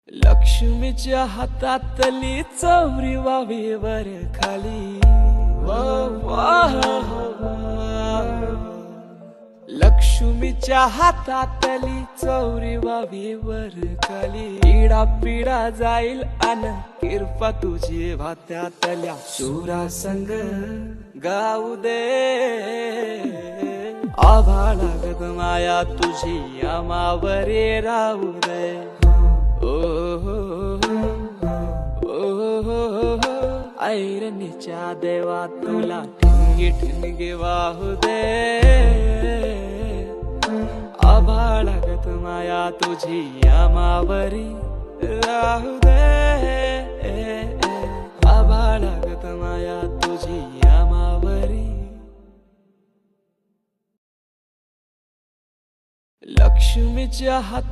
लक्ष्मीच्या हातातली चौरी वावी वर खाली लक्ष्मीच्या हातातली चौरी वावी वर खाली पिढा पिढा जाईल अन किरपा तुझी भात्यातल्या सुरा संग गाऊ दे आभाळागत माया तुझी आमावरे राहू दे ऐरणीच्या देवा तुला ठिणगी ठिणगी वाहू दे आभाळागत माया तुझी आमावरी राहू दे आभाळागत माया तुझी आमावरी लक्ष्मीच्या हात